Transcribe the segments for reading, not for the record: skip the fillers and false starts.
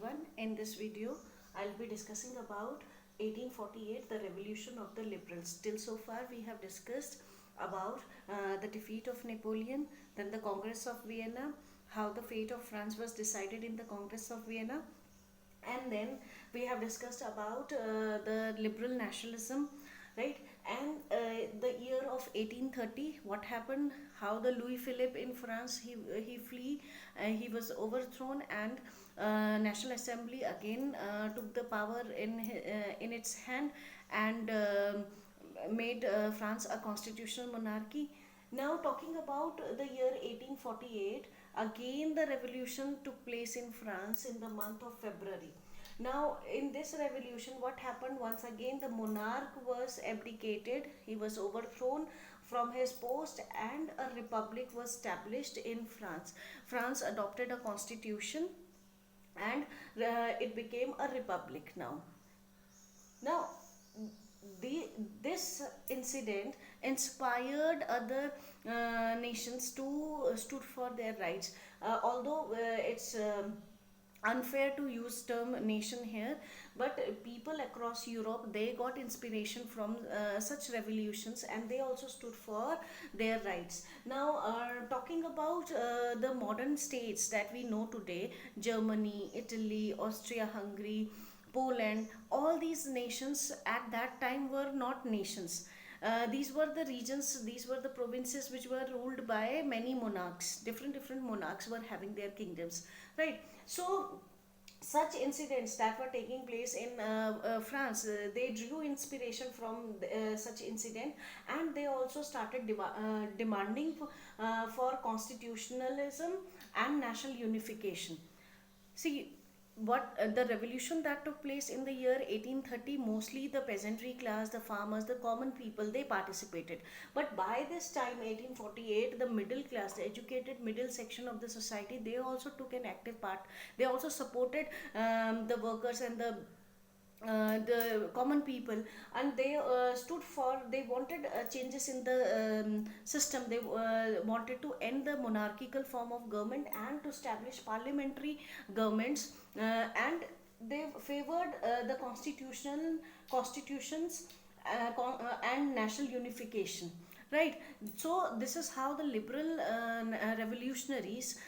everyone. In this video, I'll be discussing about 1848, the revolution of the liberals. Till so far, we have discussed about the defeat of Napoleon, then the Congress of Vienna, how the fate of France was decided in the Congress of Vienna, and then we have discussed about the liberal nationalism, right? And the year of 1830, what happened, how the Louis Philippe in France, he flee, he was overthrown, and National Assembly again took the power in its hand, and made France a constitutional monarchy. Now, talking about the year 1848, again the revolution took place in France in the month of February. Now, in this revolution, what happened? Once again, the monarch was abdicated, he was overthrown from his post, and a republic was established in France. France adopted a constitution, and it became a republic now. Now, the this incident inspired other nations to stood for their rights. Although it's unfair to use term nation here, but people across Europe, they got inspiration from such revolutions, and they also stood for their rights. Now, talking about the modern states that we know today, Germany, Italy, Austria Hungary, Poland, all these nations at that time were not nations. These were the regions, these were the provinces which were ruled by many monarchs. Different monarchs were having their kingdoms, right? So, such incidents that were taking place in France, they drew inspiration from such incident, and they also started demanding for constitutionalism and national unification. See, what the revolution that took place in the year 1830, mostly the peasantry class, the farmers, the common people, they participated. But by this time, 1848, the middle class, the educated middle section of the society, they also took an active part. They also supported the workers and the common people, and they stood for, they wanted changes in the system. They wanted to end the monarchical form of government and to establish parliamentary governments, and they favored the constitutions and national unification, right? So this is how the liberal revolutionaries,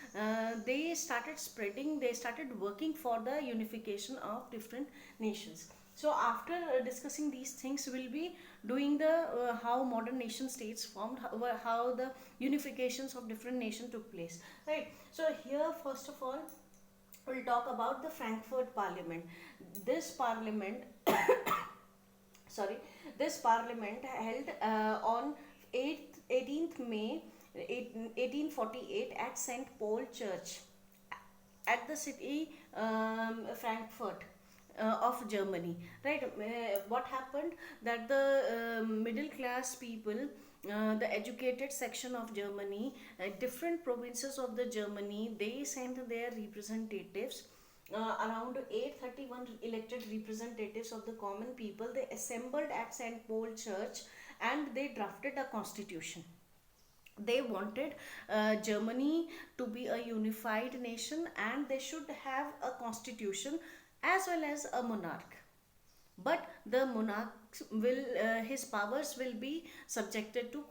they started spreading, they started working for the unification of different nations. So after discussing these things, we'll be doing the how modern nation states formed, how the unifications of different nations took place, right? So here, first of all, we'll talk about the Frankfurt Parliament. This parliament, sorry, this parliament held on 18th May 1848 at St. Paul Church at the city Frankfurt of Germany, right? What happened, that the middle class people, the educated section of Germany, different provinces of the Germany, they sent their representatives, around 831 elected representatives of the common people. They assembled at St. Paul Church, and they drafted a constitution. They wanted Germany to be a unified nation, and they should have a constitution as well as a monarch. But the monarch will, his powers will be subjected to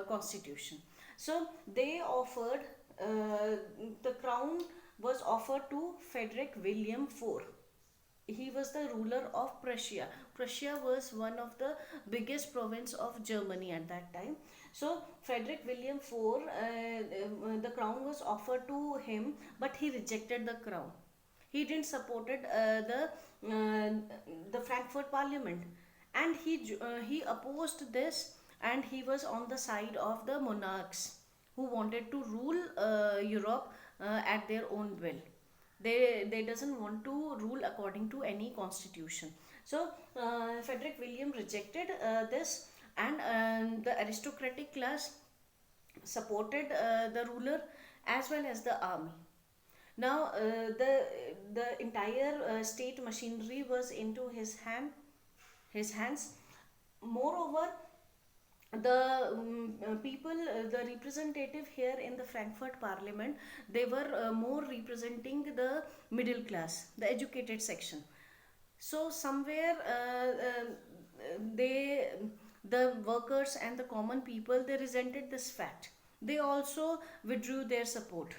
constitution. So they offered, the crown was offered to Frederick William IV. He was the ruler of Prussia. Prussia was one of the biggest province of Germany at that time. So Frederick William IV, the crown was offered to him, but he rejected the crown. He didn't supported the Frankfurt Parliament, and he opposed this, and he was on the side of the monarchs who wanted to rule Europe at their own will. They doesn't want to rule according to any constitution. So Frederick William rejected this, and the aristocratic class supported the ruler as well as the army. Now the entire state machinery was into his hands. Moreover, the representative here in the Frankfurt Parliament, they were more representing the middle class, the educated section. So somewhere they the workers and the common people, they resented this fact. They also withdrew their support.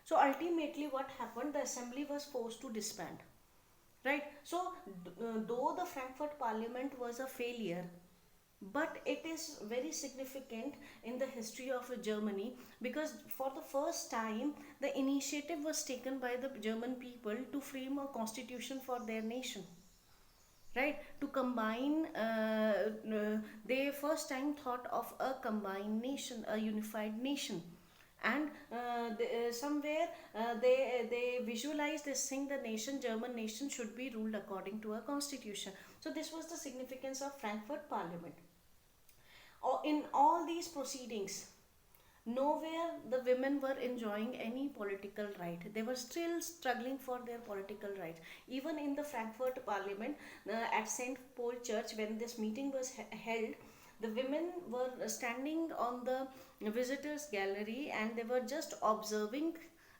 So ultimately what happened, the assembly was forced to disband, right? So though the Frankfurt Parliament was a failure, but it is very significant in the history of Germany, because for the first time the initiative was taken by the German people to frame a constitution for their nation, right? To combine they first time thought of a combined nation, a unified nation. And somewhere they visualize this thing, the nation, German nation, should be ruled according to a constitution. So this was the significance of Frankfurt Parliament. In all these proceedings, nowhere the women were enjoying any political right. They were still struggling for their political rights. Even in the Frankfurt Parliament, at St. Paul Church, when this meeting was held, the women were standing on the visitors gallery and they were just observing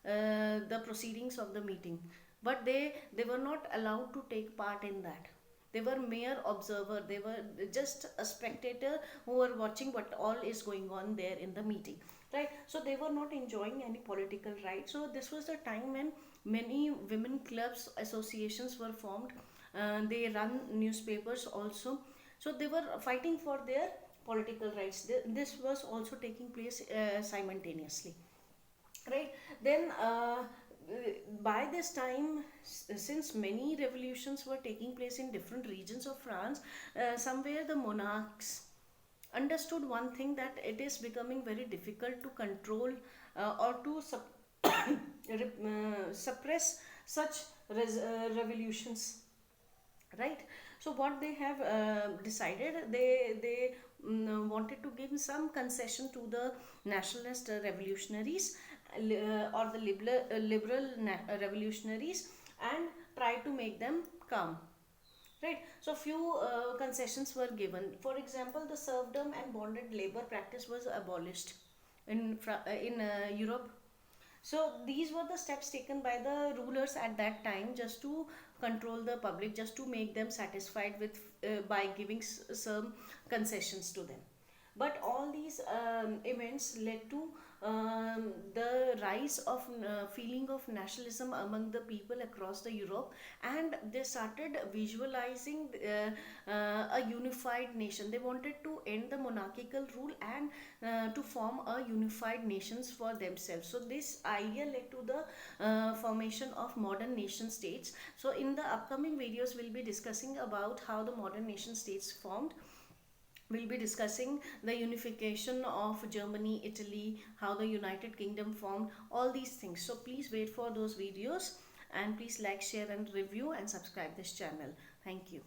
the proceedings of the meeting, but they were not allowed to take part in that. They were mere observer, they were just a spectator who were watching what all is going on there in the meeting, right? So they were not enjoying any political right. So this was the time when many women clubs, associations were formed. They run newspapers also. So they were fighting for their political rights. This was also taking place simultaneously, right? Then by this time, since many revolutions were taking place in different regions of France, somewhere the monarchs understood one thing, that it is becoming very difficult to control or to suppress such revolutions, right? So what they have decided, they wanted to give some concession to the nationalist revolutionaries, or the liberal revolutionaries, and try to make them calm, right? So few concessions were given. For example, the serfdom and bonded labor practice was abolished in Europe. So these were the steps taken by the rulers at that time, just to control the public, just to make them satisfied with by giving some concessions to them. But all these events led to the rise of feeling of nationalism among the people across the Europe, and they started visualizing a unified nation. They wanted to end the monarchical rule and to form a unified nations for themselves. So this idea led to the formation of modern nation states. So in the upcoming videos we'll be discussing about how the modern nation states formed. We'll be discussing the unification of Germany, Italy, how the United Kingdom formed, all these things. So please wait for those videos, and please like, share and review and subscribe this channel. Thank you.